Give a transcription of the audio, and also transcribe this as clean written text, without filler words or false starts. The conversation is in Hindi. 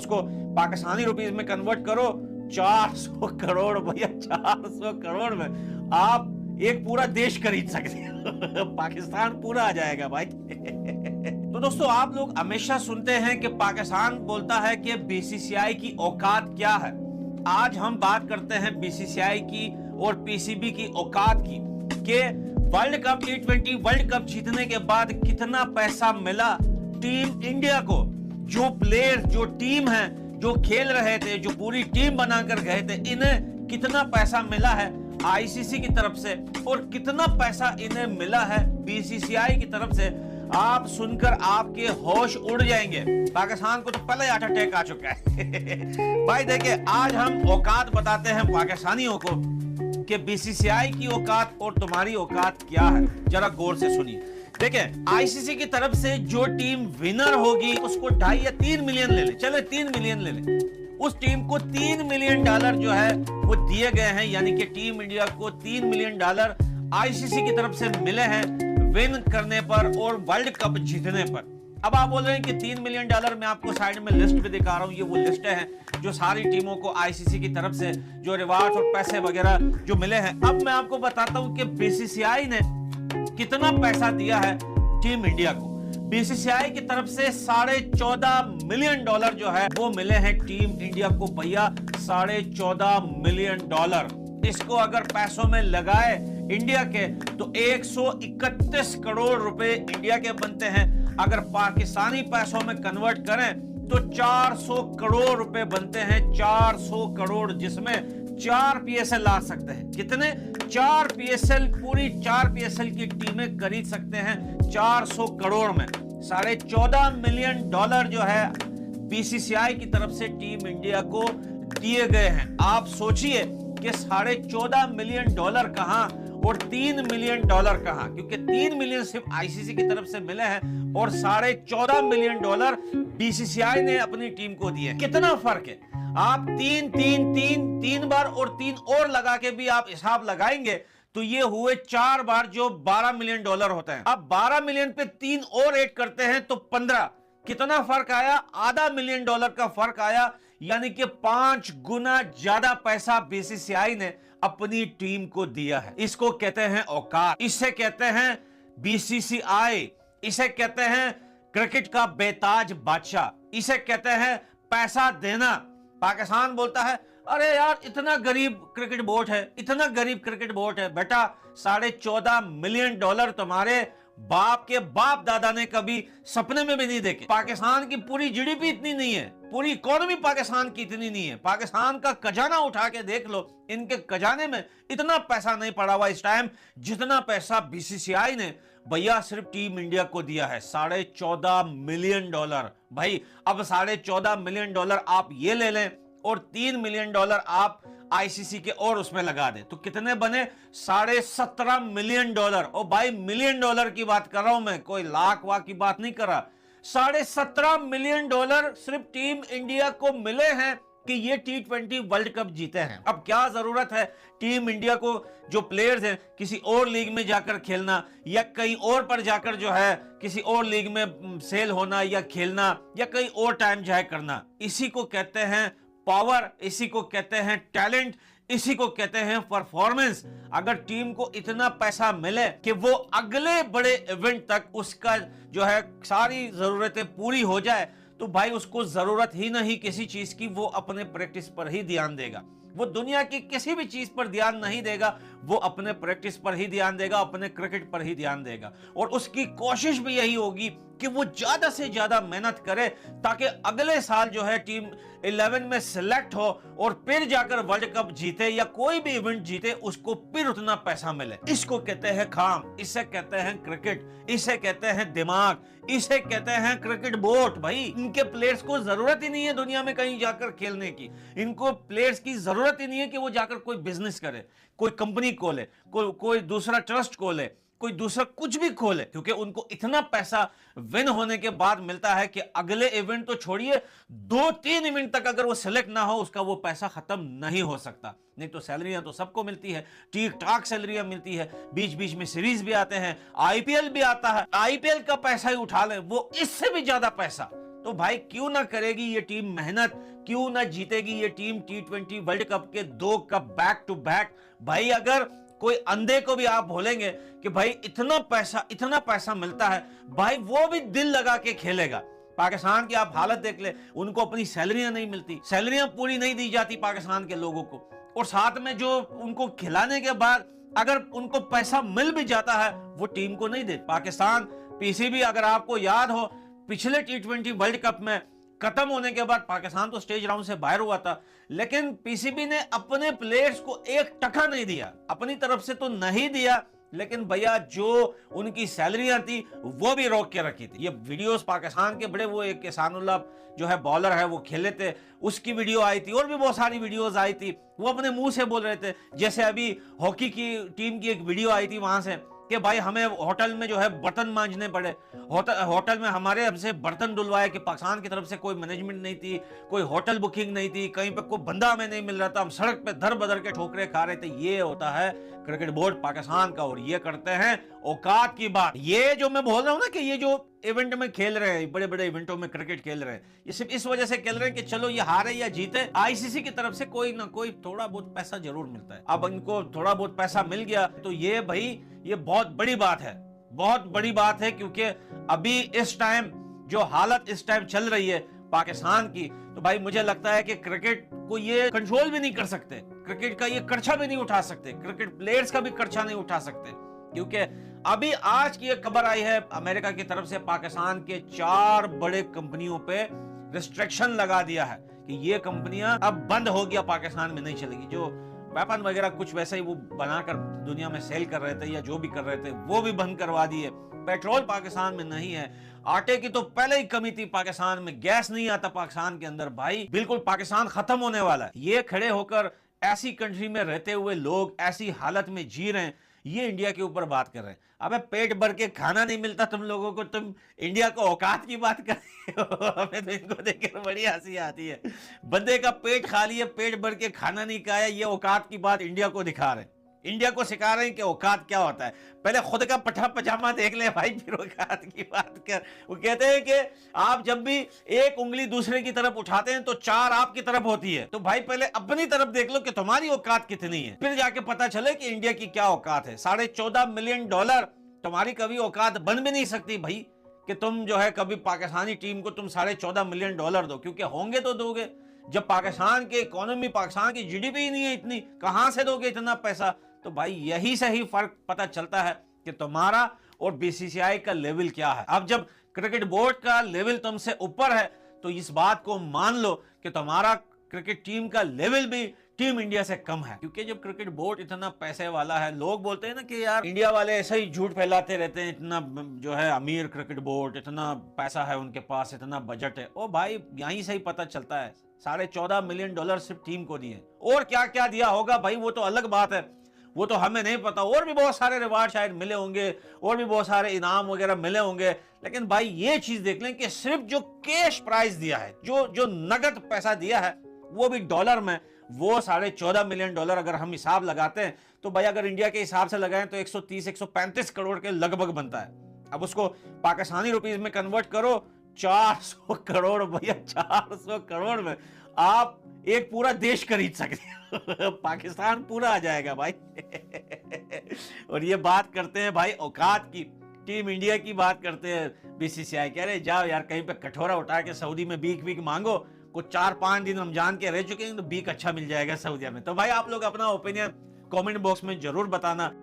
उसको पाकिस्तानी रुपीस में कन्वर्ट करो, 400 करोड़ भैया, 400 करोड़ में आप एक पूरा देश खरीद सकते हो। पाकिस्तान पूरा आ जाएगा भाई। तो दोस्तों, आप लोग हमेशा सुनते हैं कि पाकिस्तान बोलता है कि बीसीसीआई की औकात क्या है। आज हम बात करते हैं बीसीसीआई की और पीसीबी की औकात की, कि world cup T20 world cup जीतने के बाद कितना पैसा मिला टीम इंडिया को। जो प्लेयर, जो टीम है, जो खेल रहे थे, जो पूरी टीम बनाकर गए थे, इन्हें कितना पैसा मिला है आईसीसी की तरफ से और कितना पैसा इन्हें मिला है बीसीसीआई की तरफ से, आप सुनकर आपके होश उड़ जाएंगे। पाकिस्तान को तो पहले हार्ट अटैक आ चुका है। भाई देखिए, आज हम औकात बताते हैं पाकिस्तानियों को कि बीसीसीआई की औकात और तुम्हारी औकात क्या है। जरा गौर से सुनिए। देखिए, आईसीसी की तरफ से जो टीम विनर होगी उसको 2.5 या 3 मिलियन ले ले, चले 3 मिलियन ले ले, उस टीम को $3 मिलियन जो है वो दिए गए हैं। यानी कि टीम इंडिया को $3 मिलियन आईसीसी की तरफ से मिले हैं विन करने पर और वर्ल्ड कप जीतने पर। अब आप बोल रहे हैं कि $3 मिलियन मैं आपको साइड में लिस्ट भी दिखा रहा हूं, ये वो लिस्ट है जो सारी टीमों को आईसीसी की तरफ से जो रिवार्ड और पैसे वगैरह जो मिले हैं। अब मैं आपको बताता हूं कि बीसीसीआई ने कितना पैसा दिया है टीम इंडिया को। बीसीसीआई की तरफ से $14.5 मिलियन जो है वो मिले हैं टीम इंडिया को भैया, $14.5 मिलियन। इसको अगर पैसों में लगाए इंडिया के तो 131 करोड़ रुपए इंडिया के बनते हैं। अगर पाकिस्तानी पैसों में कन्वर्ट करें तो 400 करोड़ रुपए बनते हैं। 400 करोड़, जिसमें 4 पीएसएल ला सकते हैं। कितने? 4 पीएसएल, पूरी 4 पीएसएल की टीमें खरीद सकते हैं 400 करोड़ में। $14.5 मिलियन जो है बीसीसीआई की तरफ से टीम इंडिया को दिए गए हैं। आप सोचिए कि $14.5 मिलियन कहां और $3 मिलियन कहां, क्योंकि 3 मिलियन सिर्फ आईसीसी की तरफ से मिले हैं और $14.5 मिलियन बीसीसीआई ने अपनी टीम को दिए। कितना फर्क है? आप तीन बार और 3 और लगा के भी आप हिसाब लगाएंगे तो ये हुए 4 बार, जो $12 मिलियन होते हैं। अब 12 मिलियन पे 3 और ऐड करते हैं तो 15। कितना फर्क आया? $0.5 मिलियन का फर्क आया। यानी कि 5 गुना ज्यादा पैसा बीसीसीआई ने अपनी टीम को दिया है। इसको कहते हैं औकात, इसे कहते हैं बीसीसीआई, इसे कहते हैं क्रिकेट का बेताज बादशाह, इसे कहते हैं पैसा देना। पाकिस्तान बोलता है अरे यार इतना गरीब क्रिकेट बोर्ड है, इतना गरीब क्रिकेट बोर्ड है। बेटा, $14.5 मिलियन तुम्हारे बाप के बाप दादा ने कभी सपने में भी नहीं देखे। पाकिस्तान की पूरी जीडीपी इतनी नहीं है, पूरी इकोनॉमी पाकिस्तान की इतनी नहीं है। पाकिस्तान का खजाना उठा के देख लो, इनके खजाने में इतना पैसा नहीं पड़ा हुआ इस टाइम जितना पैसा बीसीसीआई ने भैया सिर्फ टीम इंडिया को दिया है। $14.5 मिलियन। भाई अब $14.5 मिलियन आप ये ले लें और $3 मिलियन आप आईसीसी के और उसमें लगा दे तो कितने बने? $17.5 मिलियन। ओ भाई, मिलियन डॉलर की बात कर रहा हूं मैं, कोई लाख वाख की बात नहीं कर रहा। $17.5 मिलियन सिर्फ टीम इंडिया को मिले हैं कि ये T20 वर्ल्ड कप जीते हैं। अब क्या जरूरत है टीम इंडिया को, जो प्लेयर्स हैं, किसी और लीग में जाकर खेलना या कहीं और पर जाकर जो है किसी और लीग में सेल होना या खेलना या कहीं और टाइम जाए करना। इसी को कहते हैं पावर, इसी को कहते हैं टैलेंट, इसी को कहते हैं परफॉर्मेंस। अगर टीम को इतना पैसा मिले कि वो अगले बड़े इवेंट तक उसका जो है सारी जरूरतें पूरी हो जाए तो भाई उसको जरूरत ही नहीं किसी चीज की, वो अपने प्रैक्टिस पर ही ध्यान देगा। वो दुनिया की किसी भी चीज पर ध्यान नहीं देगा, वो अपने प्रैक्टिस पर ही ध्यान देगा, अपने क्रिकेट पर ही ध्यान देगा। और उसकी कोशिश भी यही होगी कि वो ज्यादा से ज्यादा मेहनत करे ताकि अगले साल जो है टीम 11 में सिलेक्ट हो और फिर जाकर वर्ल्ड कप जीते या कोई भी इवेंट जीते, उसको फिर उतना पैसा मिले। इसको कहते हैं काम, इसे कहते हैं क्रिकेट, इसे कहते हैं दिमाग, इसे कहते हैं क्रिकेट बोर्ड। भाई इनके प्लेयर्स को जरूरत ही नहीं है दुनिया में कहीं जाकर खेलने की, इनको प्लेयर्स की जरूरत ही नहीं है कि वो जाकर कोई बिजनेस करे, कोई कंपनी खोले, कोई दूसरा ट्रस्ट खोले, कोई दूसरा कुछ भी खोले, क्योंकि उनको इतना पैसा विन होने के बाद मिलता है कि अगले इवेंट तो छोड़िए, 2-3 इवेंट तक अगर वो सिलेक्ट ना हो उसका वो पैसा खत्म नहीं हो सकता। नहीं तो सैलरियां तो सबको मिलती है, ठीक ठाक सैलरियां मिलती है, बीच बीच में सीरीज भी आते हैं, आईपीएल भी आता है, आईपीएल का पैसा ही उठा लें, वो इससे भी ज्यादा पैसा। तो भाई क्यों ना करेगी ये टीम मेहनत, क्यों ना जीतेगी ये टीम T20 वर्ल्ड कप के 2 कप बैक टू बैक। भाई अगर कोई अंधे को भी आप बोलेंगे कि भाई इतना पैसा मिलता है, भाई वो भी दिल लगा के खेलेगा। पाकिस्तान की आप हालत देख ले, उनको अपनी सैलरियां नहीं मिलती, सैलरियां पूरी नहीं दी जाती पाकिस्तान के लोगों को, और साथ में जो उनको खिलाने के बाद अगर उनको पैसा मिल भी जाता है वो टीम को नहीं दे। पाकिस्तान पीसीबी, अगर आपको याद हो, पिछले T20 वर्ल्ड कप में खत्म होने के बाद पाकिस्तान तो स्टेज राउंड से बाहर हुआ था, लेकिन पीसीबी ने अपने प्लेयर्स को एक टका नहीं दिया, अपनी तरफ से तो नहीं दिया, लेकिन भैया जो उनकी सैलरियां थी वो भी रोक के रखी थी। ये वीडियोस पाकिस्तान के बड़े, वो एक एहसानुल्लाह जो है बॉलर है वो खेले थे, उसकी वीडियो आई थी, और भी बहुत सारी वीडियोस आई थी, वो अपने मुंह से बोल रहे थे। जैसे अभी हॉकी की टीम की एक वीडियो आई थी वहां से कि भाई हमें होटल में जो है बर्तन मांजने पड़े, होटल में हमारे हमसे बर्तन धुलवाए, कि पाकिस्तान की तरफ से कोई मैनेजमेंट नहीं थी, कोई होटल बुकिंग नहीं थी, कहीं पे कोई बंदा हमें नहीं मिल रहा था, हम सड़क पे दर बदर के ठोकरे खा रहे थे। ये होता है क्रिकेट बोर्ड पाकिस्तान का, और ये करते हैं औकात की बात। ये जो मैं बोल रहा हूं ना कि ये जो इवेंट में खेल रहे हैं, बड़े बड़े इवेंटों में क्रिकेट खेल रहे हैं, ये सिर्फ इस वजह से खेल रहे हैं कि चलो ये हारे या जीते, आईसीसी की तरफ से कोई ना कोई थोड़ा बहुत पैसा जरूर मिलता है। अब इनको थोड़ा बहुत पैसा मिल गया तो ये भाई ये बहुत बड़ी बात है, बहुत बड़ी बात है, क्योंकि अभी इस टाइम जो हालत इस टाइम चल रही है पाकिस्तान की, तो भाई मुझे लगता है कि क्रिकेट को ये कंट्रोल भी नहीं कर सकते, क्रिकेट का ये खर्चा भी नहीं उठा सकते, क्रिकेट प्लेयर्स का भी खर्चा नहीं उठा सकते, क्योंकि अभी आज की एक खबर आई है अमेरिका की तरफ से, पाकिस्तान के 4 बड़े कंपनियों पे रिस्ट्रिक्शन लगा दिया है कि ये कंपनियां अब बंद हो गया, पाकिस्तान में नहीं चलेगी। जो वेपन वगैरह कुछ वैसे ही वो बनाकर दुनिया में सेल कर रहे थे या जो भी कर रहे थे वो भी बंद करवा दिए। पेट्रोल पाकिस्तान में नहीं है, आटे की तो पहले ही कमी थी पाकिस्तान में, गैस नहीं आता पाकिस्तान के अंदर, भाई बिल्कुल पाकिस्तान खत्म होने वाला है। ये खड़े होकर ऐसी कंट्री में रहते हुए लोग ऐसी हालत में जी रहे हैं, ये इंडिया के ऊपर बात कर रहे हैं। अबे पेट भर के खाना नहीं मिलता तुम लोगों को, तुम इंडिया को औकात की बात कर रहे हो। हमें तो इनको देखकर बड़ी हंसी आती है। बंदे का पेट खाली है, पेट भर के खाना नहीं खाया, ये औकात की बात इंडिया को दिखा रहे हैं, इंडिया को सिखा रहे हैं कि औकात क्या होता है। पहले खुद का पठा पजामा देख ले भाई, फिर औकात की बात कर। वो कहते हैं कि आप जब भी एक उंगली दूसरे की तरफ उठाते हैं तो 4 आपकी तरफ होती है, तो भाई पहले अपनी तरफ देख लो कि तुम्हारी औकात कितनी है, फिर जाके पता चले कि इंडिया की क्या औकात है। $14.5 मिलियन तुम्हारी कभी औकात बन भी नहीं सकती भाई, कि तुम जो है कभी पाकिस्तानी टीम को तुम $14.5 मिलियन दो, क्योंकि होंगे तो दोगे। जब पाकिस्तान की इकोनॉमी, पाकिस्तान की जीडीपी ही नहीं है इतनी, कहां से दोगे इतना पैसा? तो भाई यही से ही फर्क पता चलता है कि तुम्हारा और बीसीसीआई का लेवल क्या है। अब जब क्रिकेट बोर्ड का लेवल तुमसे ऊपर है तो इस बात को मान लो कि तुम्हारा क्रिकेट टीम का लेवल भी टीम इंडिया से कम है, क्योंकि जब क्रिकेट बोर्ड इतना पैसे वाला है, लोग बोलते हैं ना कि यार इंडिया वाले ऐसे ही झूठ फैलाते रहते हैं, इतना जो है अमीर क्रिकेट बोर्ड, इतना पैसा है उनके पास, इतना बजट है। ओ भाई यहीं से ही पता चलता है, $14.5 मिलियन सिर्फ टीम को दिए, और क्या क्या दिया होगा भाई वो तो अलग बात है, वो तो हमें नहीं पता। और भी बहुत सारे रिवार्ड शायद मिले होंगे, और भी बहुत सारे इनाम वगैरह मिले होंगे, लेकिन भाई ये चीज देख लें कि सिर्फ जो कैश प्राइस दिया है, जो नगद पैसा दिया है, वो भी डॉलर में, वो $14.5 मिलियन अगर हम हिसाब लगाते हैं तो भाई अगर इंडिया के हिसाब से लगाएं तो 130-135 करोड़ के लगभग बनता है। अब उसको पाकिस्तानी रुपीस में कन्वर्ट करो, 400 करोड़ भैया, 400 करोड़ में आप एक पूरा देश खरीद सकते हो। पाकिस्तान पूरा आ जाएगा भाई। और ये बात करते हैं भाई औकात की, टीम इंडिया की बात करते हैं। बीसीसीआई कह रहे जाओ यार कहीं पे कटोरा उठा के सऊदी में भीख मांगो, कुछ 4-5 दिन रमजान के रह चुके हैं तो भीख अच्छा मिल जाएगा सऊदी में। तो भाई आप लोग अपना ओपिनियन कमेंट बॉक्स में जरूर बताना।